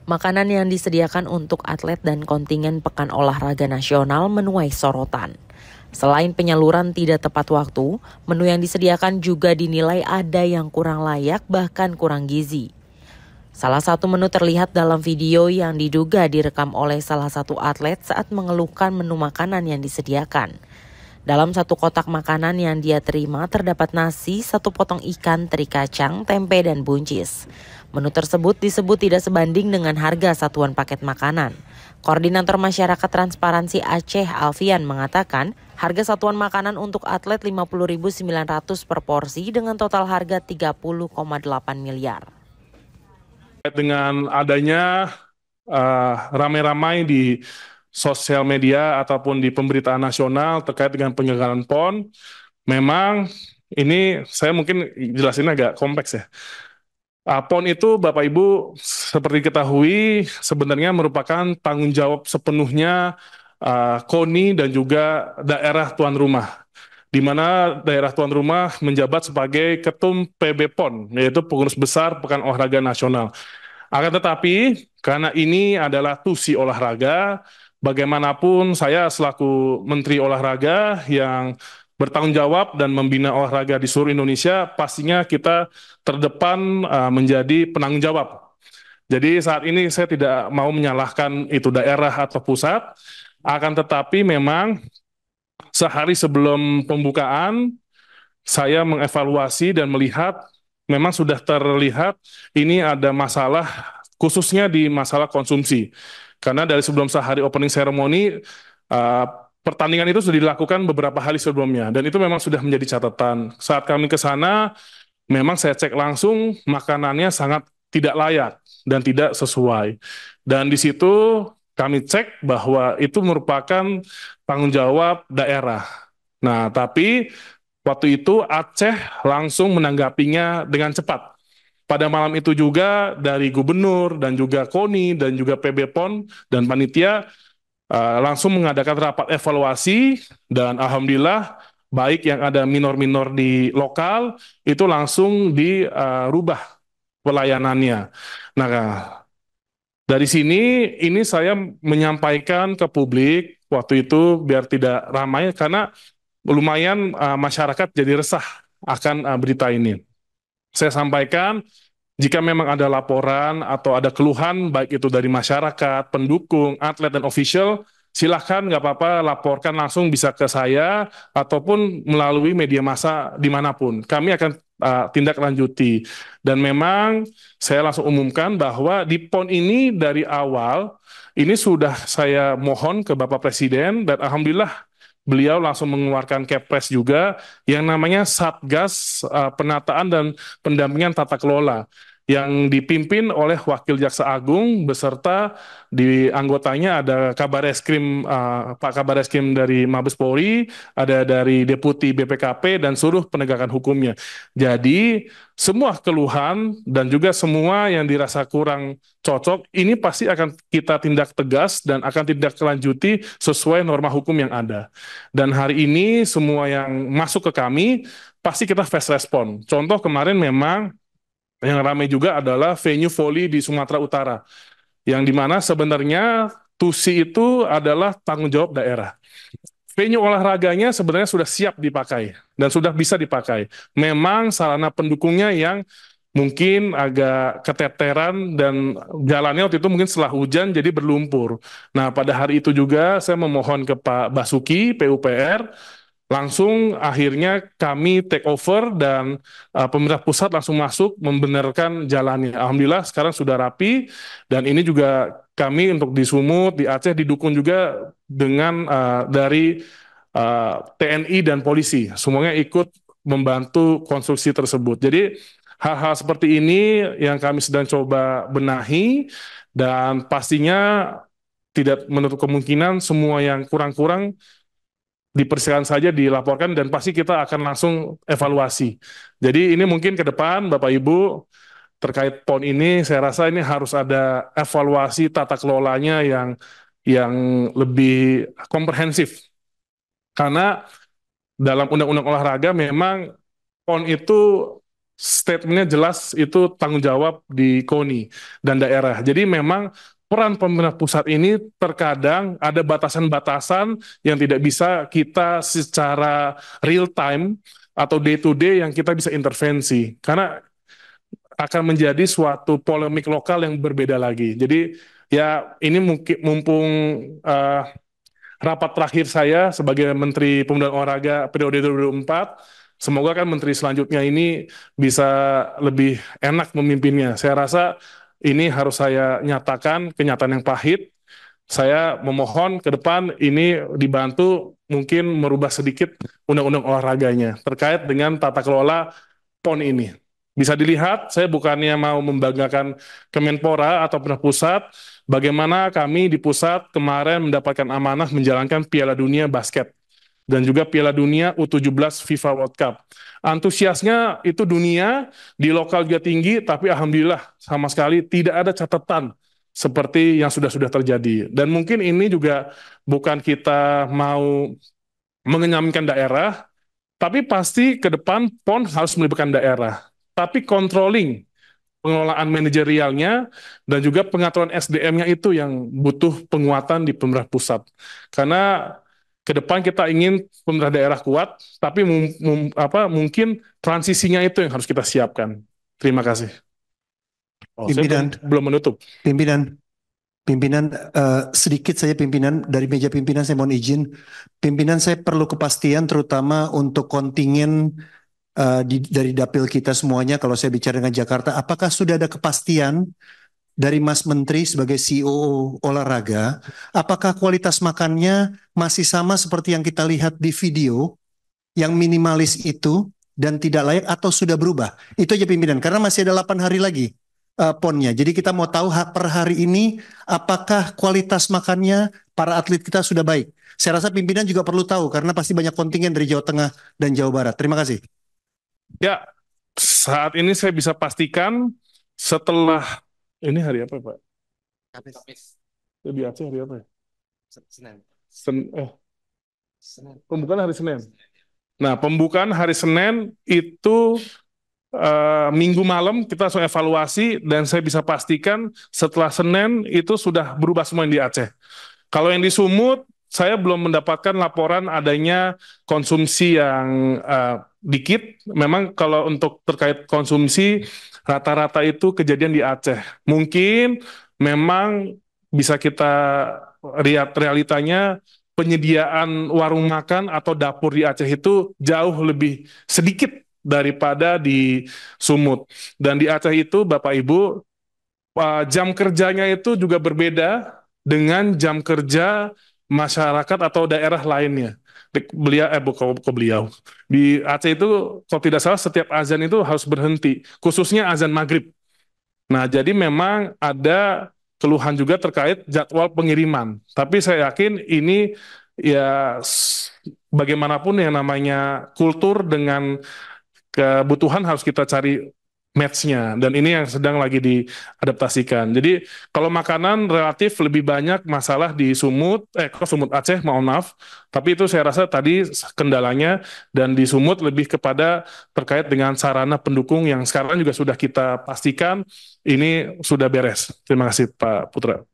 Makanan yang disediakan untuk atlet dan kontingen Pekan Olahraga Nasional menuai sorotan. Selain penyaluran tidak tepat waktu, menu yang disediakan juga dinilai ada yang kurang layak bahkan kurang gizi. Salah satu menu terlihat dalam video yang diduga direkam oleh salah satu atlet saat mengeluhkan menu makanan yang disediakan. Dalam satu kotak makanan yang dia terima terdapat nasi, satu potong ikan, teri kacang, tempe, dan buncis. Menu tersebut disebut tidak sebanding dengan harga satuan paket makanan. Koordinator Masyarakat Transparansi Aceh Alfian mengatakan harga satuan makanan untuk atlet 50.900 per porsi dengan total harga 30,8 miliar. Dengan adanya ramai-ramai di sosial media ataupun di pemberitaan nasional terkait dengan penyelenggaraan PON, memang ini saya mungkin jelasin agak kompleks ya. PON itu Bapak Ibu seperti ketahui sebenarnya merupakan tanggung jawab sepenuhnya KONI dan juga daerah tuan rumah, di mana daerah tuan rumah menjabat sebagai Ketum PB PON, yaitu Pengurus Besar Pekan Olahraga Nasional. Akan tetapi, karena ini adalah TUSI olahraga, bagaimanapun saya selaku Menteri Olahraga yang bertanggung jawab dan membina olahraga di seluruh Indonesia, pastinya kita terdepan menjadi penanggung jawab. Jadi saat ini saya tidak mau menyalahkan itu daerah atau pusat, akan tetapi memang sehari sebelum pembukaan, saya mengevaluasi dan melihat memang sudah terlihat ini ada masalah khususnya di masalah konsumsi. Karena dari sebelum sehari opening ceremony, pertandingan itu sudah dilakukan beberapa hari sebelumnya dan itu memang sudah menjadi catatan. Saat kami ke sana, memang saya cek langsung makanannya sangat tidak layak dan tidak sesuai. Dan di situ kami cek bahwa itu merupakan tanggung jawab daerah. Nah, tapi waktu itu Aceh langsung menanggapinya dengan cepat. Pada malam itu juga dari gubernur dan juga KONI dan juga PB PON dan panitia langsung mengadakan rapat evaluasi dan alhamdulillah baik yang ada minor-minor di lokal itu langsung dirubah pelayanannya. Nah, dari sini ini saya menyampaikan ke publik waktu itu biar tidak ramai karena lumayan masyarakat jadi resah akan berita ini. Saya sampaikan jika memang ada laporan atau ada keluhan baik itu dari masyarakat, pendukung, atlet dan official, silahkan nggak apa-apa laporkan langsung bisa ke saya ataupun melalui media massa dimanapun. Kami akan tindak lanjuti. Dan memang saya langsung umumkan bahwa di PON ini dari awal ini sudah saya mohon ke Bapak Presiden dan alhamdulillah beliau langsung mengeluarkan Kepres juga yang namanya Satgas Penataan dan Pendampingan Tata Kelola yang dipimpin oleh Wakil Jaksa Agung beserta di anggotanya ada Kabar Eskrim Pak Kabar Eskrim dari Mabes Polri, ada dari Deputi BPKP dan seluruh penegakan hukumnya. Jadi semua keluhan dan juga semua yang dirasa kurang cocok ini pasti akan kita tindak tegas dan akan tindak lanjuti sesuai norma hukum yang ada. Dan hari ini semua yang masuk ke kami pasti kita fast respon. Contoh kemarin memang yang ramai juga adalah venue voli di Sumatera Utara, yang dimana sebenarnya TUSI itu adalah tanggung jawab daerah. Venue olahraganya sebenarnya sudah siap dipakai dan sudah bisa dipakai. Memang sarana pendukungnya yang mungkin agak keteteran dan jalannya waktu itu mungkin setelah hujan jadi berlumpur. Nah, pada hari itu juga saya memohon ke Pak Basuki, PUPR, langsung akhirnya kami take over dan pemerintah pusat langsung masuk membenarkan jalannya. Alhamdulillah sekarang sudah rapi dan ini juga kami untuk di Sumut, di Aceh didukung juga dengan dari TNI dan polisi. Semuanya ikut membantu konstruksi tersebut. Jadi hal-hal seperti ini yang kami sedang coba benahi dan pastinya tidak menutup kemungkinan semua yang kurang-kurang dipersilakan saja dilaporkan dan pasti kita akan langsung evaluasi. Jadi ini mungkin ke depan Bapak Ibu terkait PON ini saya rasa ini harus ada evaluasi tata kelolanya yang lebih komprehensif. Karena dalam undang-undang olahraga memang PON itu statementnya jelas itu tanggung jawab di KONI dan daerah. Jadi memang peran pemerintah pusat ini terkadang ada batasan-batasan yang tidak bisa kita secara real time atau day to day yang kita bisa intervensi. Karena akan menjadi suatu polemik lokal yang berbeda lagi. Jadi ya ini mungkin mumpung eh, rapat terakhir saya sebagai Menteri Pemuda dan Olahraga periode 2024, semoga kan Menteri selanjutnya ini bisa lebih enak memimpinnya. Saya rasa ini harus saya nyatakan kenyataan yang pahit. Saya memohon ke depan ini dibantu mungkin merubah sedikit undang-undang olahraganya terkait dengan tata kelola PON ini. Bisa dilihat, saya bukannya mau membanggakan Kemenpora atau pemerintah pusat, bagaimana kami di pusat kemarin mendapatkan amanah menjalankan Piala Dunia Basket dan juga Piala Dunia U17 FIFA World Cup. Antusiasnya itu dunia, di lokal juga tinggi, tapi alhamdulillah sama sekali tidak ada catatan seperti yang sudah-sudah terjadi. Dan mungkin ini juga bukan kita mau mengenyamkan daerah, tapi pasti ke depan PON harus melibatkan daerah. Tapi controlling, pengelolaan manajerialnya, dan juga pengaturan SDM-nya itu yang butuh penguatan di pemerintah pusat. Karena ke depan kita ingin pemerintah daerah kuat, tapi mungkin transisinya itu yang harus kita siapkan. Terima kasih. Oh, saya Pimpinan, belum menutup. Pimpinan, sedikit saya pimpinan, dari meja pimpinan saya mohon izin. Pimpinan saya perlu kepastian terutama untuk kontingen dari dapil kita semuanya kalau saya bicara dengan Jakarta. Apakah sudah ada kepastian dari Mas Menteri sebagai CEO olahraga, apakah kualitas makannya masih sama seperti yang kita lihat di video, yang minimalis itu dan tidak layak atau sudah berubah? Itu aja pimpinan, karena masih ada 8 hari lagi ponnya. Jadi kita mau tahu per hari ini apakah kualitas makannya para atlet kita sudah baik. Saya rasa pimpinan juga perlu tahu karena pasti banyak kontingen dari Jawa Tengah dan Jawa Barat. Terima kasih. Ya, saat ini saya bisa pastikan setelah ini hari apa, Pak? Kamis. Di Aceh hari apa ya? Senin. Pembukaan hari Senin. Nah, pembukaan hari Senin itu Minggu malam kita langsung evaluasi dan saya bisa pastikan setelah Senin itu sudah berubah semua yang di Aceh. Kalau yang di Sumut, saya belum mendapatkan laporan adanya konsumsi yang dikit. Memang kalau untuk terkait konsumsi, rata-rata itu kejadian di Aceh. Mungkin memang bisa kita lihat realitanya, penyediaan warung makan atau dapur di Aceh itu jauh lebih sedikit daripada di Sumut. Dan di Aceh itu, Bapak Ibu, jam kerjanya itu juga berbeda dengan jam kerja masyarakat atau daerah lainnya. Beliau di Aceh itu kalau tidak salah setiap azan itu harus berhenti, khususnya azan maghrib. Nah, jadi memang ada keluhan juga terkait jadwal pengiriman. Tapi saya yakin ini ya bagaimanapun yang namanya kultur dengan kebutuhan harus kita cari match-nya, dan ini yang sedang lagi diadaptasikan. Jadi kalau makanan relatif lebih banyak masalah di Sumut, Sumut Aceh, mohon maaf, tapi itu saya rasa tadi kendalanya, dan di Sumut lebih kepada terkait dengan sarana pendukung yang sekarang juga sudah kita pastikan ini sudah beres. Terima kasih Pak Putra.